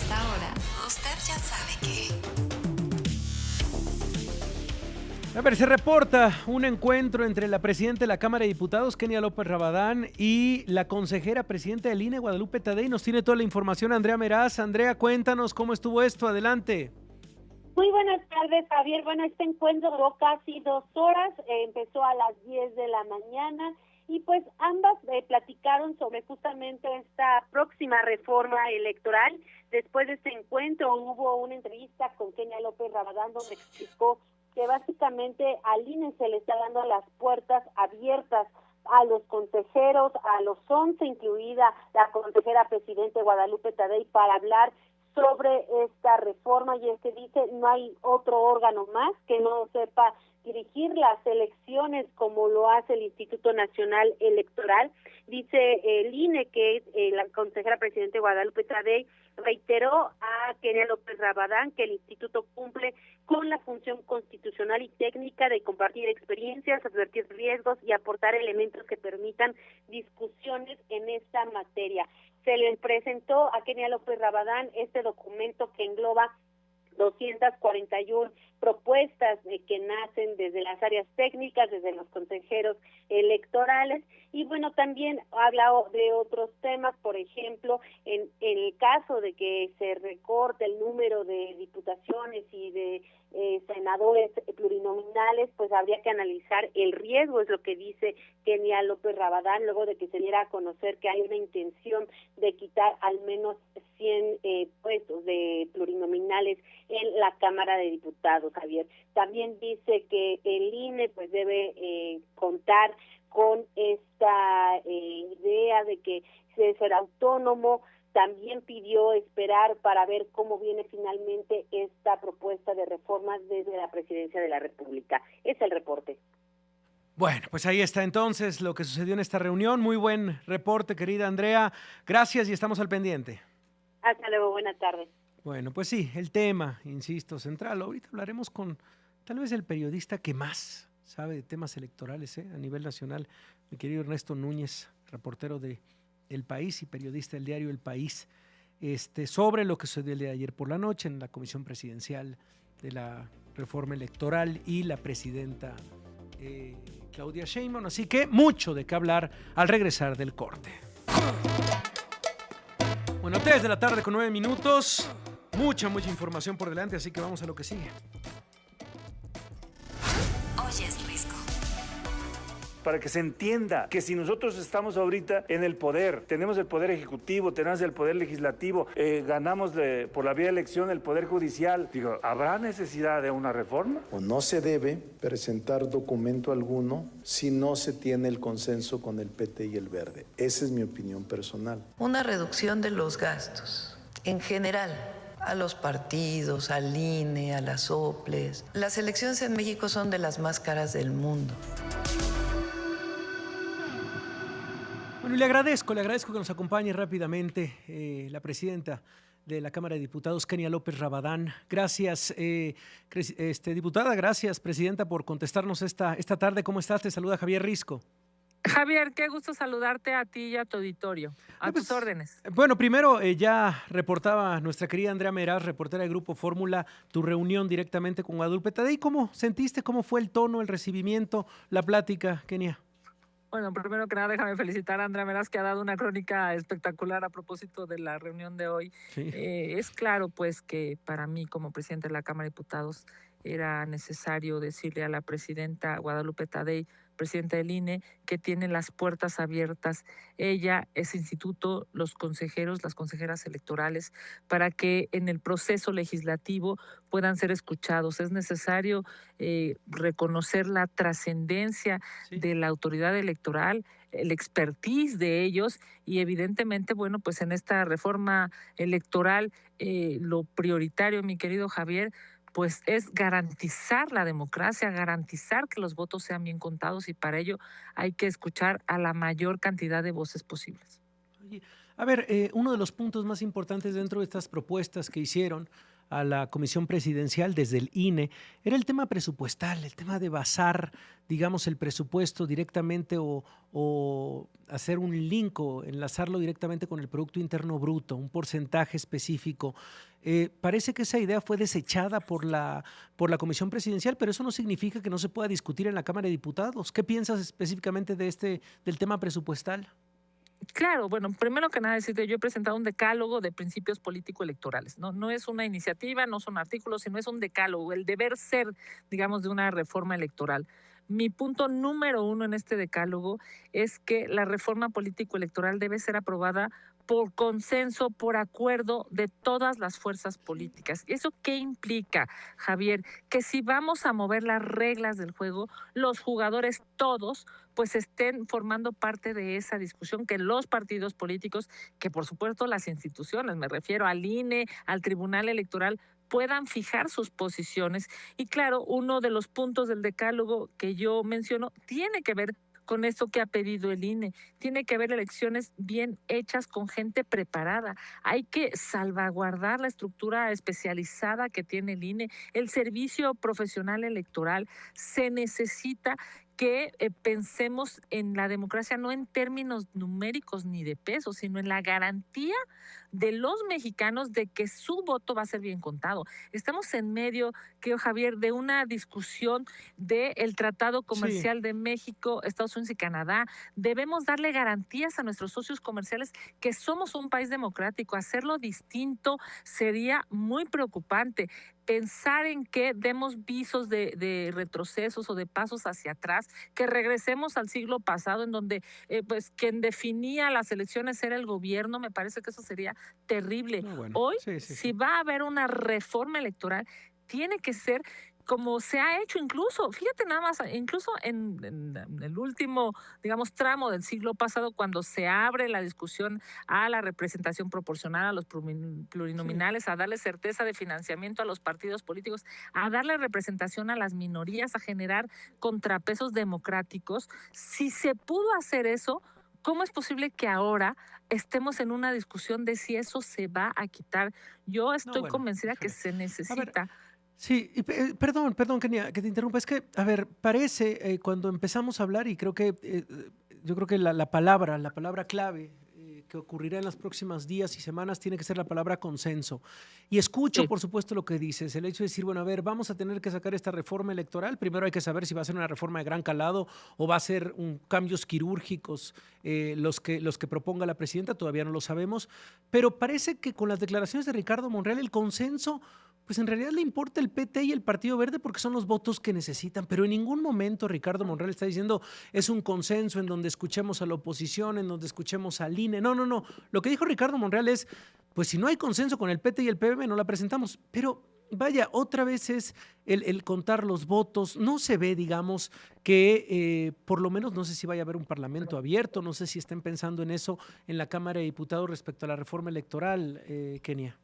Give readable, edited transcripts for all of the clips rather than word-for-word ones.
esta hora, usted ya sabe que... A ver, se reporta un encuentro entre la presidenta de la Cámara de Diputados, Kenia López Rabadán, y la consejera presidenta del INE, Guadalupe Tadei. Nos tiene toda la información Andrea Meraz. Andrea, cuéntanos cómo estuvo esto. Adelante. Muy buenas tardes, Javier. Bueno, este encuentro duró casi 2 horas, empezó a las 10 de la mañana y pues ambas platicaron sobre justamente esta próxima reforma electoral. Después de este encuentro hubo una entrevista con Kenia López Rabadán donde explicó que básicamente al INE se le está dando las puertas abiertas a los consejeros, a los 11, incluida la consejera presidente Guadalupe Tadei, para hablar sobre esta reforma, y es que dice no hay otro órgano más que no sepa dirigir las elecciones como lo hace el Instituto Nacional Electoral. Dice el INE que la consejera presidente Guadalupe Tadei reiteró a Kenia López Rabadán que el instituto cumple con la función constitucional y técnica de compartir experiencias, advertir riesgos y aportar elementos que permitan discusiones en esta materia. Se le presentó a Kenia López Rabadán este documento que engloba 241 propuestas que nacen desde las áreas técnicas, desde los consejeros electorales, y bueno, también habla de otros temas. Por ejemplo, en el caso de que se recorte el número de diputaciones y de senadores plurinominales, pues habría que analizar el riesgo, es lo que dice Kenia López Rabadán, luego de que se diera a conocer que hay una intención de quitar al menos 100 puestos de plurinominales en la Cámara de Diputados, Javier. También dice que el INE pues debe contar con esta idea de que debe ser autónomo. También pidió esperar para ver cómo viene finalmente esta propuesta de reformas desde la Presidencia de la República. Es el reporte. Bueno, pues ahí está entonces lo que sucedió en esta reunión. Muy buen reporte, querida Andrea. Gracias y estamos al pendiente. Hasta luego, buenas tardes. Bueno, pues sí, el tema, insisto, central. Ahorita hablaremos con tal vez el periodista que más sabe de temas electorales a nivel nacional, mi querido Ernesto Núñez, reportero de El País y periodista del diario El País, sobre lo que sucedió el día de ayer por la noche en la Comisión Presidencial de la Reforma Electoral y la presidenta Claudia Sheinbaum. Así que mucho de qué hablar al regresar del corte. Bueno, 3 de la tarde con 9 minutos. Mucha información por delante, así que vamos a lo que sigue. Oyes Risco. Para que se entienda que si nosotros estamos ahorita en el poder, tenemos el poder ejecutivo, tenemos el poder legislativo, ganamos por la vía de elección el poder judicial, digo, ¿habrá necesidad de una reforma? O no se debe presentar documento alguno si no se tiene el consenso con el PT y el Verde. Esa es mi opinión personal. Una reducción de los gastos en general a los partidos, al INE, a las OPLES. Las elecciones en México son de las más caras del mundo. Bueno, y le agradezco que nos acompañe rápidamente la presidenta de la Cámara de Diputados, Kenia López Rabadán. Gracias, diputada, gracias, presidenta, por contestarnos esta tarde. ¿Cómo estás? Te saluda Javier Risco. Javier, qué gusto saludarte a ti y a tu auditorio. A tus órdenes. Bueno, primero ya reportaba nuestra querida Andrea Meraz, reportera de Grupo Fórmula, tu reunión directamente con Guadalupe Tadei. ¿Cómo sentiste? ¿Cómo fue el tono, el recibimiento, la plática, Kenia? Bueno, primero que nada, déjame felicitar a Andrea Meraz, que ha dado una crónica espectacular a propósito de la reunión de hoy. Sí. Es claro, pues, que para mí, como presidente de la Cámara de Diputados, era necesario decirle a la presidenta Guadalupe Tadei, presidenta del INE, que tiene las puertas abiertas, ella, ese instituto, los consejeros, las consejeras electorales, para que en el proceso legislativo puedan ser escuchados. Es necesario reconocer la trascendencia de la autoridad electoral, el expertise de ellos, y evidentemente, bueno, pues en esta reforma electoral, lo prioritario, mi querido Javier, pues es garantizar la democracia, garantizar que los votos sean bien contados, y para ello hay que escuchar a la mayor cantidad de voces posibles. A ver, uno de los puntos más importantes dentro de estas propuestas que hicieron a la Comisión Presidencial desde el INE era el tema presupuestal, el tema de basar, digamos, el presupuesto directamente o hacer un link o enlazarlo directamente con el Producto Interno Bruto, un porcentaje específico. Parece que esa idea fue desechada por la Comisión Presidencial, pero eso no significa que no se pueda discutir en la Cámara de Diputados. ¿Qué piensas específicamente del tema presupuestal? Claro, bueno, primero que nada decirte, yo he presentado un decálogo de principios político-electorales, ¿no? No es una iniciativa, no son artículos, sino es un decálogo, el deber ser, digamos, de una reforma electoral. Mi punto número 1 en este decálogo es que la reforma político-electoral debe ser aprobada por consenso, por acuerdo de todas las fuerzas políticas. ¿Y eso qué implica, Javier? Que si vamos a mover las reglas del juego, los jugadores todos pues estén formando parte de esa discusión, que los partidos políticos, que por supuesto las instituciones, me refiero al INE, al Tribunal Electoral, puedan fijar sus posiciones. Y claro, uno de los puntos del decálogo que yo menciono tiene que ver con esto que ha pedido el INE. Tiene que haber elecciones bien hechas con gente preparada. Hay que salvaguardar la estructura especializada que tiene el INE. El servicio profesional electoral se necesita que pensemos en la democracia no en términos numéricos ni de peso, sino en la garantía de los mexicanos de que su voto va a ser bien contado. Estamos en medio, creo, Javier, de una discusión del Tratado Comercial de México, Estados Unidos y Canadá. Debemos darle garantías a nuestros socios comerciales que somos un país democrático. Hacerlo distinto sería muy preocupante. Pensar en que demos visos de retrocesos o de pasos hacia atrás, que regresemos al siglo pasado en donde pues quien definía las elecciones era el gobierno, me parece que eso sería terrible. No, bueno, Hoy, sí. si va a haber una reforma electoral, tiene que ser como se ha hecho incluso, fíjate nada más, incluso en el último, digamos, tramo del siglo pasado, cuando se abre la discusión a la representación proporcional, a los plurinominales, a darle certeza de financiamiento a los partidos políticos, a darle representación a las minorías, a generar contrapesos democráticos. Si se pudo hacer eso, ¿cómo es posible que ahora estemos en una discusión de si eso se va a quitar? Yo estoy convencida que se necesita. Sí, y perdón, Kenia, que te interrumpa. Es que, a ver, parece cuando empezamos a hablar, y creo que yo creo que la palabra clave que ocurrirá en los próximos días y semanas tiene que ser la palabra consenso. Y escucho, por supuesto, lo que dices, el hecho de decir, bueno, a ver, vamos a tener que sacar esta reforma electoral. Primero hay que saber si va a ser una reforma de gran calado o va a ser cambios quirúrgicos los que proponga la presidenta, todavía no lo sabemos. Pero parece que con las declaraciones de Ricardo Monreal, el consenso, pues en realidad le importa el PT y el Partido Verde porque son los votos que necesitan, pero en ningún momento Ricardo Monreal está diciendo es un consenso en donde escuchemos a la oposición, en donde escuchemos al INE. No. Lo que dijo Ricardo Monreal es, pues si no hay consenso con el PT y el PVM, no la presentamos. Pero vaya, otra vez es el contar los votos. No se ve, digamos, que por lo menos no sé si vaya a haber un parlamento abierto, no sé si estén pensando en eso en la Cámara de Diputados respecto a la reforma electoral, Kenia.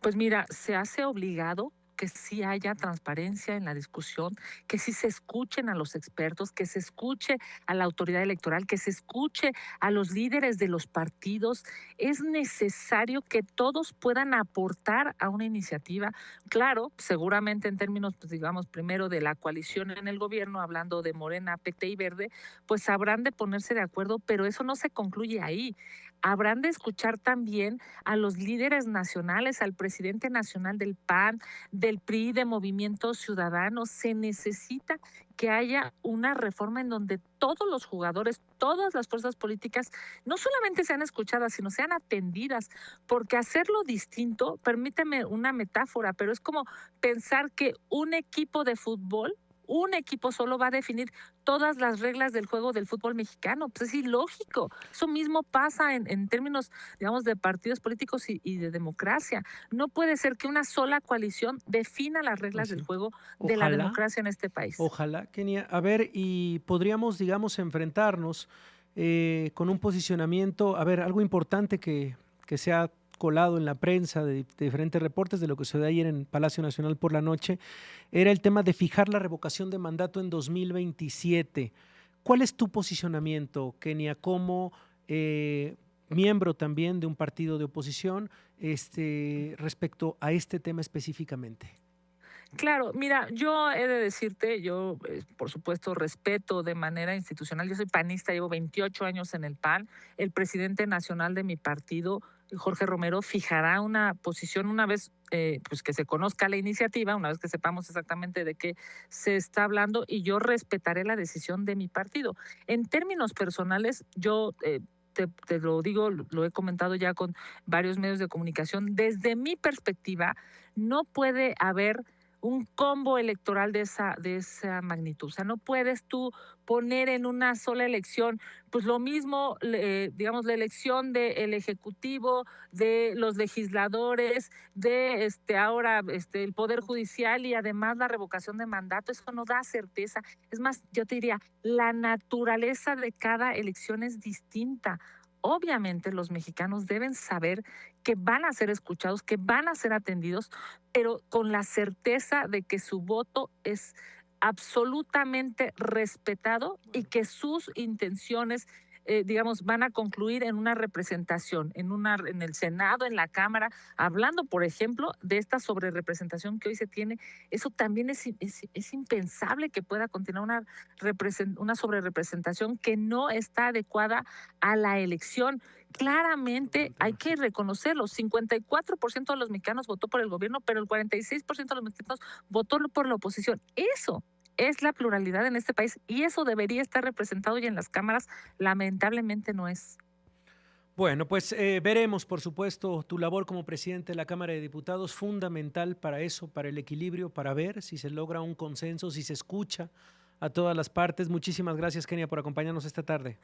Pues mira, se hace obligado que sí haya transparencia en la discusión, que sí se escuchen a los expertos, que se escuche a la autoridad electoral, que se escuche a los líderes de los partidos. Es necesario que todos puedan aportar a una iniciativa. Claro, seguramente en términos, pues digamos, primero de la coalición en el gobierno, hablando de Morena, PT y Verde, pues habrán de ponerse de acuerdo, pero eso no se concluye ahí. Habrán de escuchar también a los líderes nacionales, al presidente nacional del PAN, del PRI, de Movimiento Ciudadano. Se necesita que haya una reforma en donde todos los jugadores, todas las fuerzas políticas, no solamente sean escuchadas, sino sean atendidas, porque hacerlo distinto, permíteme una metáfora, pero es como pensar que un equipo de fútbol, un equipo solo va a definir todas las reglas del juego del fútbol mexicano. Pues es ilógico. Eso mismo pasa en términos, digamos, de partidos políticos y de democracia. No puede ser que una sola coalición defina las reglas del juego de la democracia en este país. Ojalá, Kenia. A ver, y podríamos, digamos, enfrentarnos con un posicionamiento, a ver, algo importante que se ha colado en la prensa de diferentes reportes de lo que sucedió ayer en Palacio Nacional por la noche, era el tema de fijar la revocación de mandato en 2027. ¿Cuál es tu posicionamiento, Kenia? ¿Cómo miembro también de un partido de oposición, respecto a este tema específicamente. Claro, mira, yo he de decirte, yo por supuesto respeto de manera institucional, yo soy panista, llevo 28 años en el PAN, el presidente nacional de mi partido, Jorge Romero, fijará una posición una vez pues que se conozca la iniciativa, una vez que sepamos exactamente de qué se está hablando, y yo respetaré la decisión de mi partido. En términos personales, yo te lo digo, lo he comentado ya con varios medios de comunicación, desde mi perspectiva, no puede haber un combo electoral de esa magnitud. O sea, no puedes tú poner en una sola elección, pues lo mismo, digamos, la elección del Ejecutivo, de los legisladores, de ahora el Poder Judicial y además la revocación de mandato. Eso no da certeza. Es más, yo te diría, la naturaleza de cada elección es distinta. Obviamente los mexicanos deben saber que van a ser escuchados, que van a ser atendidos, pero con la certeza de que su voto es absolutamente respetado y que sus intenciones, digamos, van a concluir en una representación, en el Senado, en la Cámara, hablando, por ejemplo, de esta sobrerepresentación que hoy se tiene. Eso también es impensable que pueda continuar una sobrerepresentación que no está adecuada a la elección. Claramente hay que reconocerlo, 54% de los mexicanos votó por el gobierno, pero el 46% de los mexicanos votó por la oposición. Eso es la pluralidad en este país y eso debería estar representado y en las cámaras lamentablemente no es. Bueno, pues veremos, por supuesto, tu labor como presidente de la Cámara de Diputados, fundamental para eso, para el equilibrio, para ver si se logra un consenso, si se escucha a todas las partes. Muchísimas gracias, Kenia, por acompañarnos esta tarde.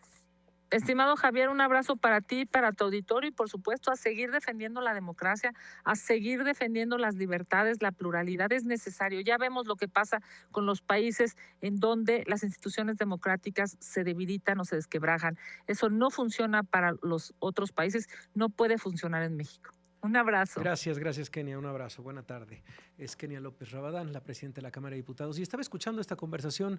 Estimado Javier, un abrazo para ti, para tu auditorio y por supuesto a seguir defendiendo la democracia, a seguir defendiendo las libertades, la pluralidad es necesario. Ya vemos lo que pasa con los países en donde las instituciones democráticas se debilitan o se desquebrajan. Eso no funciona para los otros países, no puede funcionar en México. Un abrazo. Gracias, Kenia. Un abrazo. Buena tarde. Es Kenia López Rabadán, la presidenta de la Cámara de Diputados. Y estaba escuchando esta conversación